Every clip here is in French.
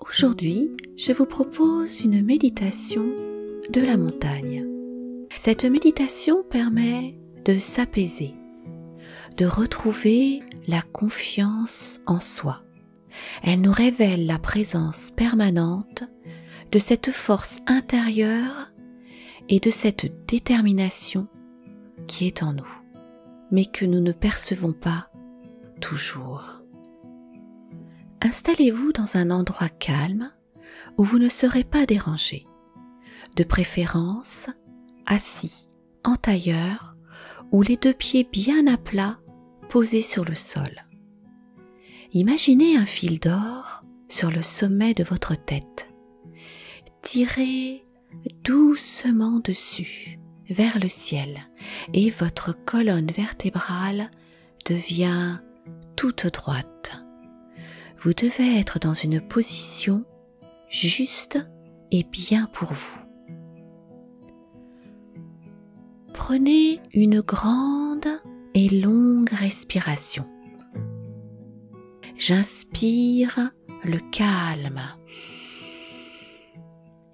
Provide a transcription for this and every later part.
Aujourd'hui, je vous propose une méditation de la montagne. Cette méditation permet de s'apaiser, de retrouver la confiance en soi. Elle nous révèle la présence permanente de cette force intérieure et de cette détermination qui est en nous, mais que nous ne percevons pas toujours. Installez-vous dans un endroit calme où vous ne serez pas dérangé, de préférence assis en tailleur ou les deux pieds bien à plat posés sur le sol. Imaginez un fil d'or sur le sommet de votre tête. Tirez doucement dessus vers le ciel et votre colonne vertébrale devient toute droite. Vous devez être dans une position juste et bien pour vous. Prenez une grande et longue respiration. J'inspire le calme.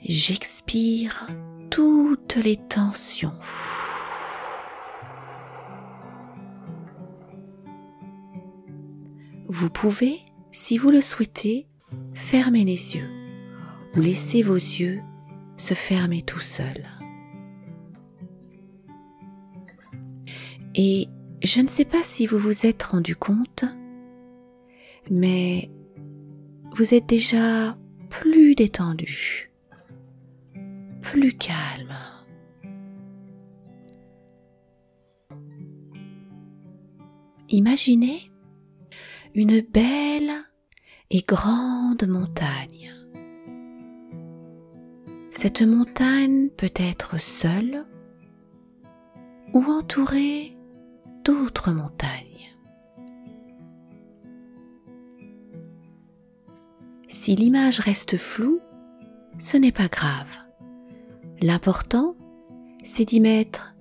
J'expire toutes les tensions. Vous pouvez, si vous le souhaitez, fermez les yeux ou laissez vos yeux se fermer tout seuls. Et je ne sais pas si vous vous êtes rendu compte, mais vous êtes déjà plus détendu, plus calme. Imaginez une belle et grande montagne. Cette montagne peut être seule ou entourée d'autres montagnes. Si l'image reste floue, ce n'est pas grave. L'important, c'est d'y mettre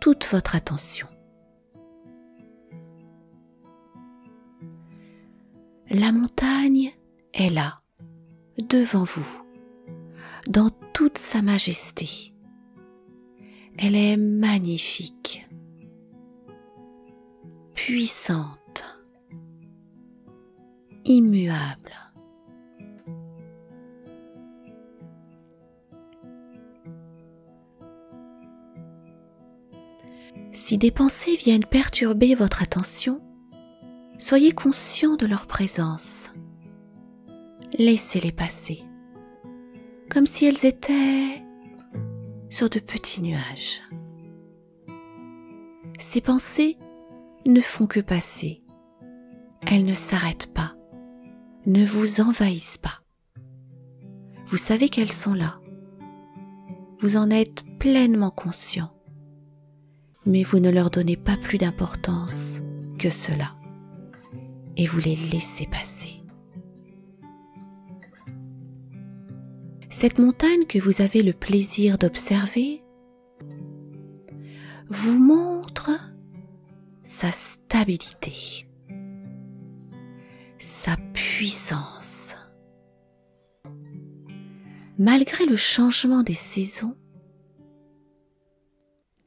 toute votre attention. La montagne est là, devant vous, dans toute sa majesté. Elle est magnifique, puissante, immuable. Si des pensées viennent perturber votre attention, soyez conscient de leur présence. Laissez-les passer, comme si elles étaient sur de petits nuages. Ces pensées ne font que passer. Elles ne s'arrêtent pas, ne vous envahissent pas. Vous savez qu'elles sont là. Vous en êtes pleinement conscient, mais vous ne leur donnez pas plus d'importance que cela. Et vous les laissez passer. Cette montagne que vous avez le plaisir d'observer vous montre sa stabilité, sa puissance. Malgré le changement des saisons,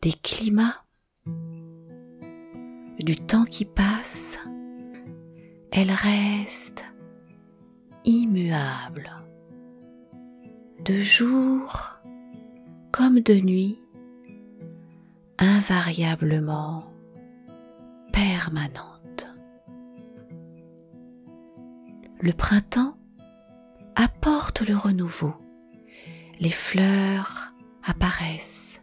des climats, du temps qui passe, elle reste immuable, de jour comme de nuit, invariablement permanente. Le printemps apporte le renouveau, les fleurs apparaissent,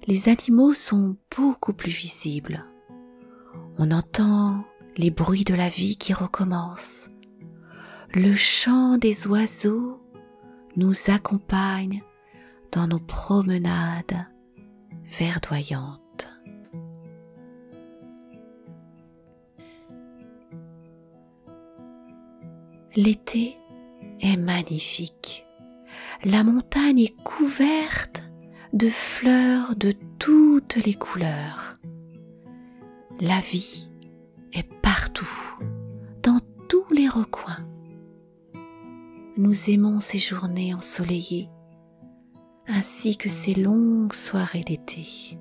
les animaux sont beaucoup plus visibles, on entend les bruits de la vie qui recommencent. Le chant des oiseaux nous accompagne dans nos promenades verdoyantes. L'été est magnifique. La montagne est couverte de fleurs de toutes les couleurs. La vie est partout, dans tous les recoins. nous aimons ces journées ensoleillées, ainsi que ces longues soirées d'été.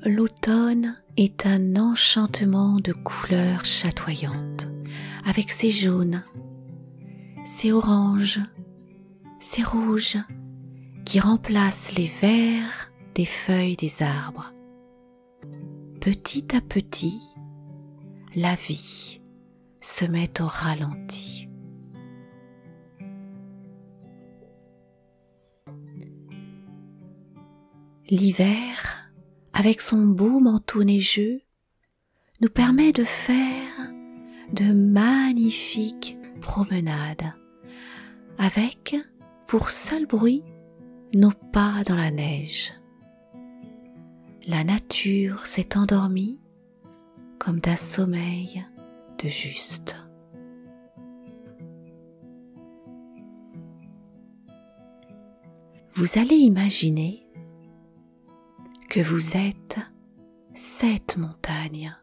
L'automne est un enchantement de couleurs chatoyantes, avec ses jaunes, ses oranges, ses rouges, qui remplacent les verts des feuilles des arbres. Petit à petit, la vie se met au ralenti. L'hiver, avec son beau manteau neigeux, nous permet de faire de magnifiques promenades, avec, pour seul bruit, nos pas dans la neige. La nature s'est endormie comme d'un sommeil de juste. Vous allez imaginer que vous êtes cette montagne,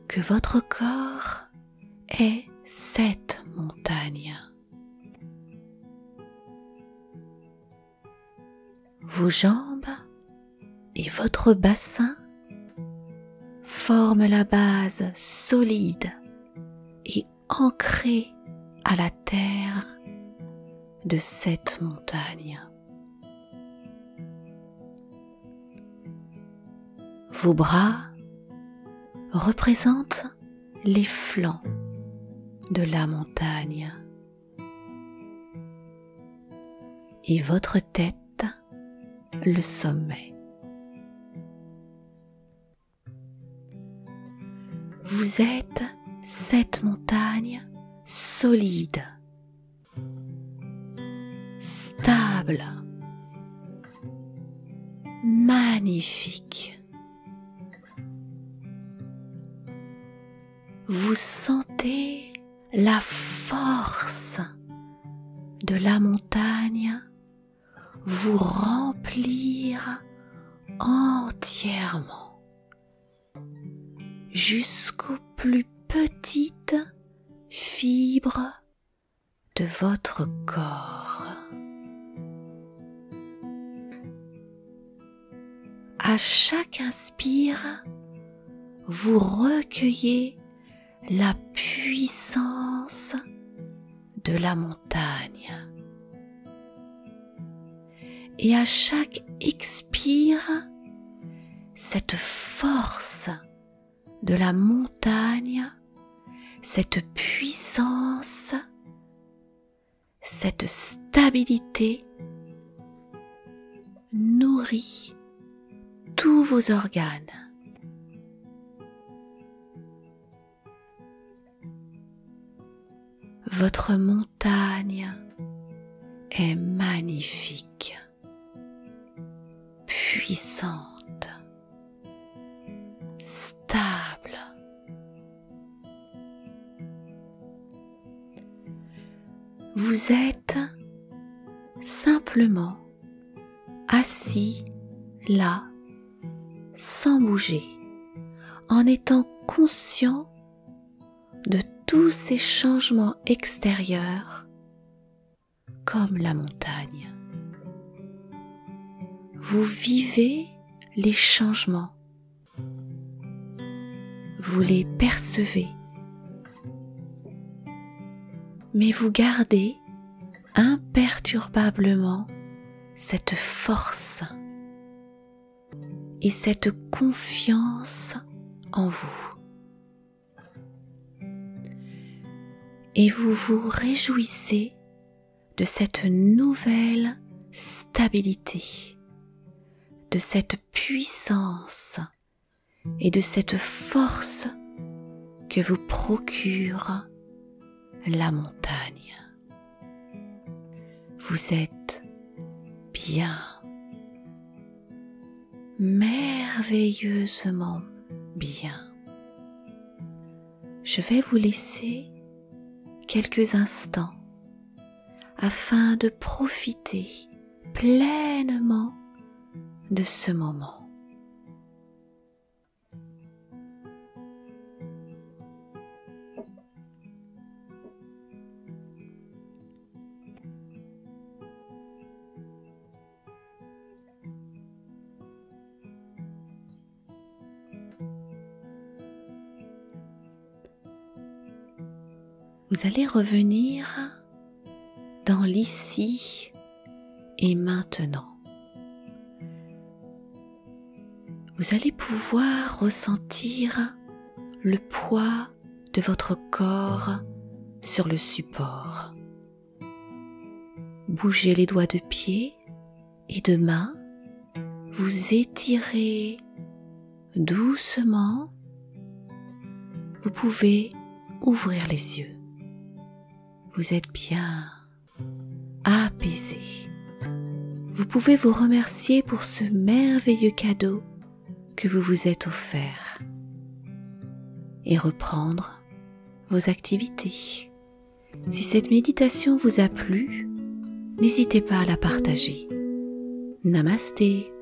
que votre corps est cette montagne. Vos jambes et votre bassin forment la base solide et ancrée à la terre de cette montagne. Vos bras représentent les flancs de la montagne et votre tête le sommet. Vous êtes cette montagne solide, stable, magnifique. Vous sentez la force de la montagne vous remplir entièrement jusqu'aux plus petites fibres de votre corps. À chaque inspire, vous recueillez la puissance de la montagne. Et à chaque expire, cette force de la montagne, cette puissance, cette stabilité nourrit tous vos organes. Votre montagne est magnifique, puissante, stable. Vous êtes simplement assis là, sans bouger, en étant conscient de tous ces changements extérieurs comme la montagne. Vous vivez les changements, vous les percevez, mais vous gardez imperturbablement cette force et cette confiance en vous. Et vous vous réjouissez de cette nouvelle stabilité, de cette puissance et de cette force que vous procure la montagne. Vous êtes bien, merveilleusement bien. Je vais vous laisser quelques instants afin de profiter pleinement de ce moment. vous allez revenir dans l'ici et maintenant. Vous allez pouvoir ressentir le poids de votre corps sur le support. Bougez les doigts de pied et de main, vous étirez doucement. Vous pouvez ouvrir les yeux. Vous êtes bien apaisé. Vous pouvez vous remercier pour ce merveilleux cadeau que vous vous êtes offert et reprendre vos activités. Si cette méditation vous a plu, n'hésitez pas à la partager. Namasté.